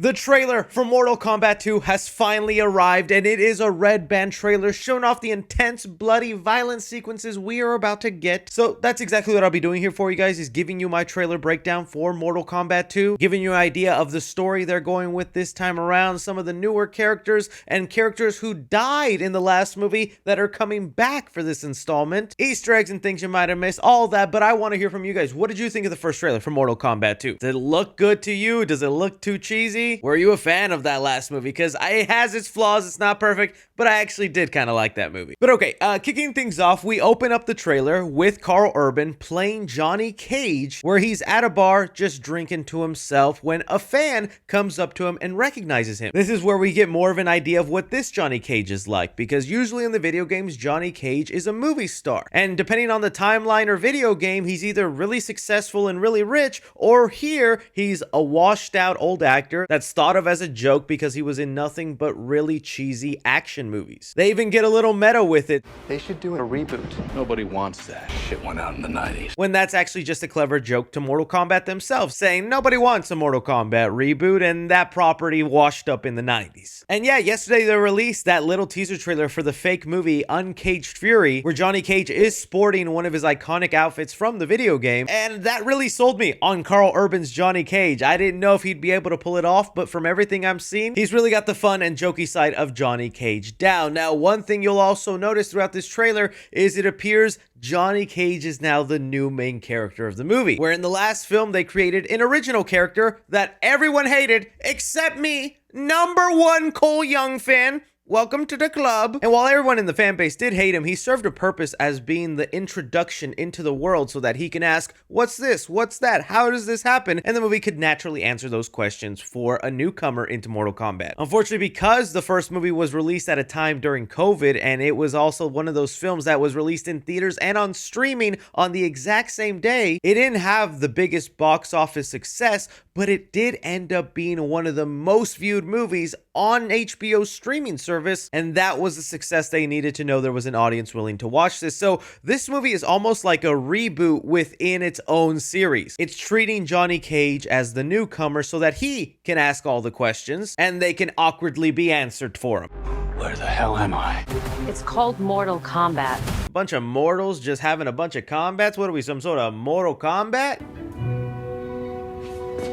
The trailer for Mortal Kombat 2 has finally arrived, and it is a red band trailer showing off the intense, bloody, violent sequences we are about to get. So that's exactly what I'll be doing here for you guys, is giving you my trailer breakdown for Mortal Kombat 2, giving you an idea of the story they're going with this time around, some of the newer characters, and characters who died in the last movie that are coming back for this installment, Easter eggs and things you might have missed, all that. But I want to hear from you guys. What did you think of the first trailer for Mortal Kombat 2? Did it look good to you? Does it look too cheesy? Were you a fan of that last movie? Because it has its flaws, it's not perfect, but I actually did kind of like that movie. But okay, kicking things off, we open up the trailer with Karl Urban playing Johnny Cage, where he's at a bar just drinking to himself when a fan comes up to him and recognizes him. This is where we get more of an idea of what this Johnny Cage is like, because usually in the video games, Johnny Cage is a movie star. And depending on the timeline or video game, he's either really successful and really rich, or here, he's a washed out old actor that's thought of as a joke because he was in nothing but really cheesy action movies. They even get a little meta with it. They should do a reboot. Nobody wants that. Shit went out in the 90s. When that's actually just a clever joke to Mortal Kombat themselves, saying nobody wants a Mortal Kombat reboot, and that property washed up in the 90s. And yeah, yesterday they released that little teaser trailer for the fake movie Uncaged Fury, where Johnny Cage is sporting one of his iconic outfits from the video game, and that really sold me on Karl Urban's Johnny Cage. I didn't know if he'd be able to pull it off, but from everything I'm seeing, he's really got the fun and jokey side of Johnny Cage down. Now, one thing you'll also notice throughout this trailer is it appears Johnny Cage is now the new main character of the movie, where in the last film they created an original character that everyone hated except me, #1 Cole Young fan. Welcome to the club. And while everyone in the fan base did hate him, he served a purpose as being the introduction into the world so that he can ask, what's this? What's that? How does this happen? And the movie could naturally answer those questions for a newcomer into Mortal Kombat. Unfortunately, because the first movie was released at a time during COVID, and it was also one of those films that was released in theaters and on streaming on the exact same day, it didn't have the biggest box office success, but it did end up being one of the most viewed movies on HBO's streaming service, and that was the success they needed to know there was an audience willing to watch this. So this movie is almost like a reboot within its own series. It's treating Johnny Cage as the newcomer so that he can ask all the questions and they can awkwardly be answered for him. Where the hell am I? It's called Mortal Kombat. A bunch of mortals just having a bunch of combats? What are we, some sort of Mortal Kombat?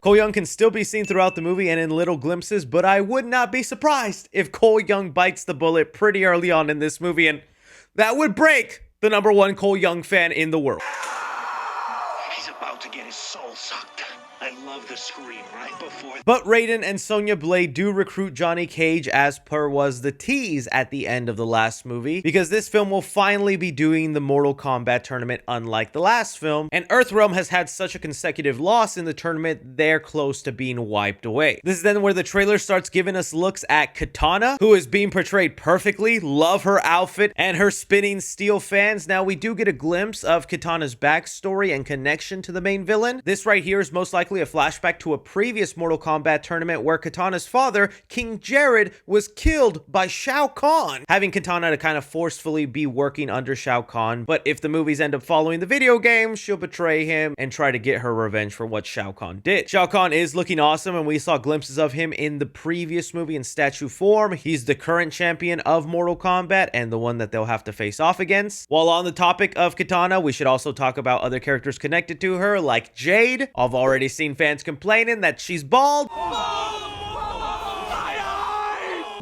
Cole Young can still be seen throughout the movie and in little glimpses, but I would not be surprised if Cole Young bites the bullet pretty early on in this movie, and that would break the #1 Cole Young fan in the world. He's about to get his soul sucked. I love the scream right before. But Raiden and Sonya Blade do recruit Johnny Cage, as per was the tease at the end of the last movie, because this film will finally be doing the Mortal Kombat tournament unlike the last film, and Earthrealm has had such a consecutive loss in the tournament, they're close to being wiped away. This is then where the trailer starts giving us looks at Kitana, who is being portrayed perfectly. Love her outfit and her spinning steel fans. Now, we do get a glimpse of Kitana's backstory and connection to the main villain. This right here is most likely a flashback to a previous Mortal Kombat tournament where Kitana's father, King Jared, was killed by Shao Kahn, having Kitana to kind of forcefully be working under Shao Kahn. But if the movies end up following the video game, she'll betray him and try to get her revenge for what Shao Kahn did. Shao Kahn is looking awesome, and we saw glimpses of him in the previous movie in statue form. He's the current champion of Mortal Kombat and the one that they'll have to face off against. While on the topic of Kitana, we should also talk about other characters connected to her, like Jade. I've already seen fans complaining that she's bald,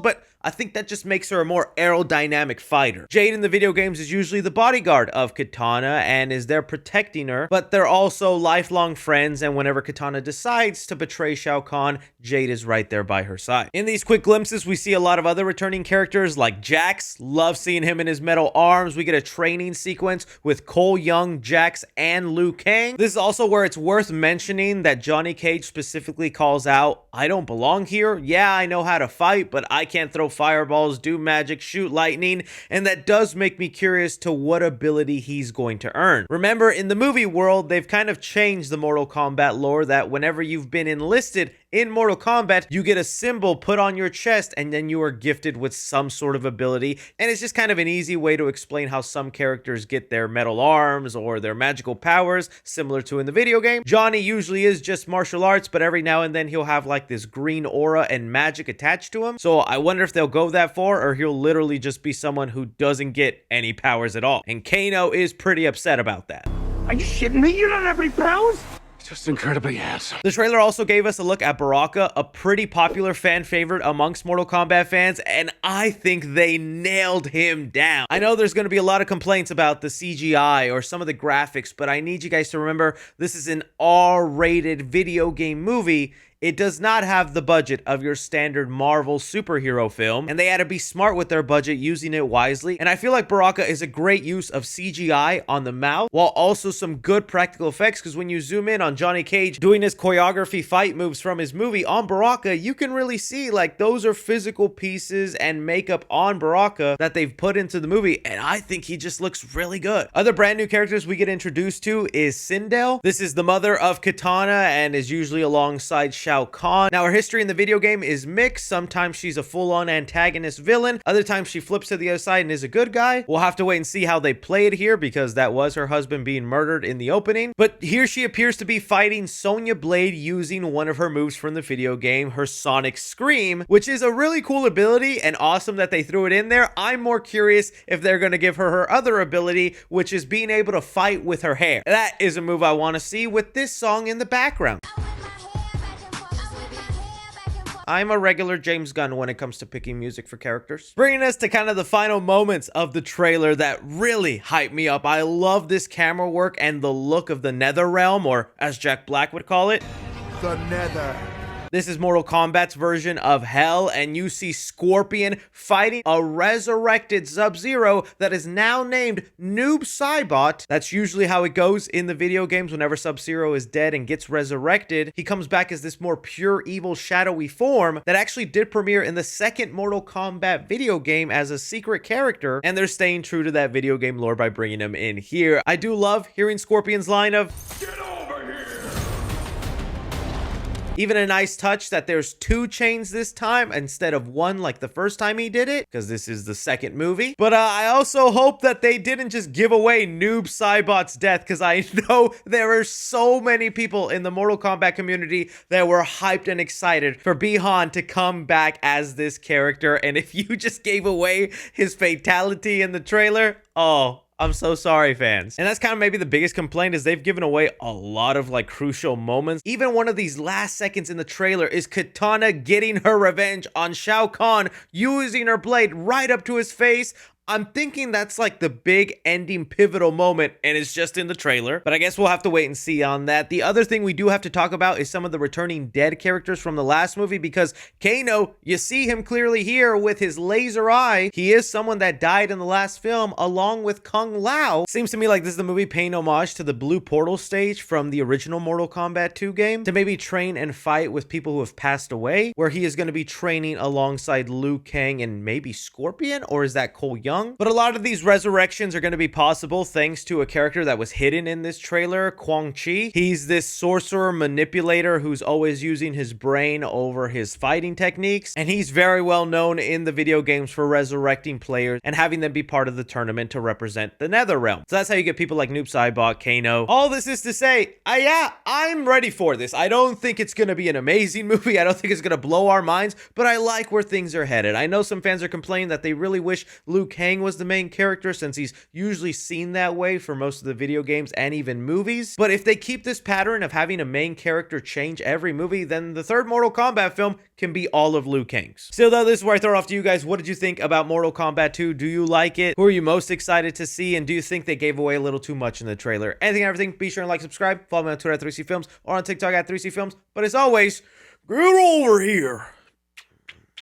but I think that just makes her a more aerodynamic fighter. Jade in the video games is usually the bodyguard of Kitana and is there protecting her, but they're also lifelong friends, and whenever Kitana decides to betray Shao Kahn, Jade is right there by her side. In these quick glimpses, we see a lot of other returning characters like Jax. Love seeing him in his metal arms. We get a training sequence with Cole Young, Jax, and Liu Kang. This is also where it's worth mentioning that Johnny Cage specifically calls out, I don't belong here. Yeah, I know how to fight, but I can't throw fireballs, do magic, shoot lightning, and that does make me curious to what ability he's going to earn. Remember, in the movie world, they've kind of changed the Mortal Kombat lore that whenever you've been enlisted in Mortal Kombat, you get a symbol put on your chest and then you are gifted with some sort of ability. And it's just kind of an easy way to explain how some characters get their metal arms or their magical powers, similar to in the video game. Johnny usually is just martial arts, but every now and then he'll have like this green aura and magic attached to him. So I wonder if they'll go that far, or he'll literally just be someone who doesn't get any powers at all. And Kano is pretty upset about that. Are you shitting me? You don't have any powers? Just incredibly handsome. The trailer also gave us a look at Baraka, a pretty popular fan favorite amongst Mortal Kombat fans, and I think they nailed him down. I know there's going to be a lot of complaints about the CGI or some of the graphics, but I need you guys to remember this is an R-rated video game movie. It does not have the budget of your standard Marvel superhero film, and they had to be smart with their budget, using it wisely. And I feel like Baraka is a great use of CGI on the mouth, while also some good practical effects, because when you zoom in on Johnny Cage doing his choreography fight moves from his movie on Baraka, you can really see like those are physical pieces and makeup on Baraka that they've put into the movie, and I think he just looks really good. Other brand new characters we get introduced to is Sindel. This is the mother of Katana and is usually alongside Shao Kahn. Now, her history in the video game is mixed. Sometimes she's a full-on antagonist villain. Other times she flips to the other side and is a good guy. We'll have to wait and see how they play it here, because that was her husband being murdered in the opening. But here she appears to be fighting Sonya Blade using one of her moves from the video game, her Sonic Scream, which is a really cool ability and awesome that they threw it in there. I'm more curious if they're going to give her her other ability, which is being able to fight with her hair. That is a move I want to see with this song in the background. I'm a regular James Gunn when it comes to picking music for characters. Bringing us to kind of the final moments of the trailer that really hyped me up. I love this camera work and the look of the Nether Realm, or as Jack Black would call it, The Nether. This is Mortal Kombat's version of Hell, and you see Scorpion fighting a resurrected Sub-Zero that is now named Noob Saibot. That's usually how it goes in the video games. Whenever Sub-Zero is dead and gets resurrected, he comes back as this more pure evil shadowy form that actually did premiere in the second Mortal Kombat video game as a secret character, and they're staying true to that video game lore by bringing him in here. I do love hearing Scorpion's line of, Get over here! even a nice touch that there's 2 chains this time instead of 1 like the first time he did it, because this is the second movie. But I also hope that they didn't just give away Noob Saibot's death, because I know there are so many people in the Mortal Kombat community that were hyped and excited for Bihan to come back as this character, and if you just gave away his fatality in the trailer, oh, I'm so sorry, fans. And that's kind of maybe the biggest complaint, is they've given away a lot of like crucial moments. Even one of these last seconds in the trailer is Katana getting her revenge on Shao Kahn, using her blade right up to his face. I'm thinking that's like the big ending pivotal moment, and it's just in the trailer, but I guess we'll have to wait and see on that. The other thing we do have to talk about is some of the returning dead characters from the last movie, because Kano, you see him clearly here with his laser eye. He is someone that died in the last film along with Kung Lao. Seems to me like this is the movie paying homage to the Blue Portal stage from the original Mortal Kombat 2 game, to maybe train and fight with people who have passed away, where he is going to be training alongside Liu Kang and maybe Scorpion, or is that Cole Young? But a lot of these resurrections are going to be possible thanks to a character that was hidden in this trailer, Quan Chi. He's this sorcerer manipulator who's always using his brain over his fighting techniques, and he's very well known in the video games for resurrecting players and having them be part of the tournament to represent the Nether Realm. So that's how you get people like Noob Saibot, Kano. All this is to say, yeah, I'm ready for this. I don't think it's going to be an amazing movie. I don't think it's going to blow our minds, but I like where things are headed. I know some fans are complaining that they really wish Liu Kang was the main character, since he's usually seen that way for most of the video games and even movies. But if they keep this pattern of having a main character change every movie, then the third Mortal Kombat film can be all of Liu Kang's. Still though, this is where I throw it off to you guys. What did you think about Mortal Kombat 2? Do you like it? Who are you most excited to see? And do you think they gave away a little too much in the trailer? Anything and everything, be sure and like, subscribe, follow me on Twitter at 3C Films, or on TikTok at 3C Films. But as always, get over here.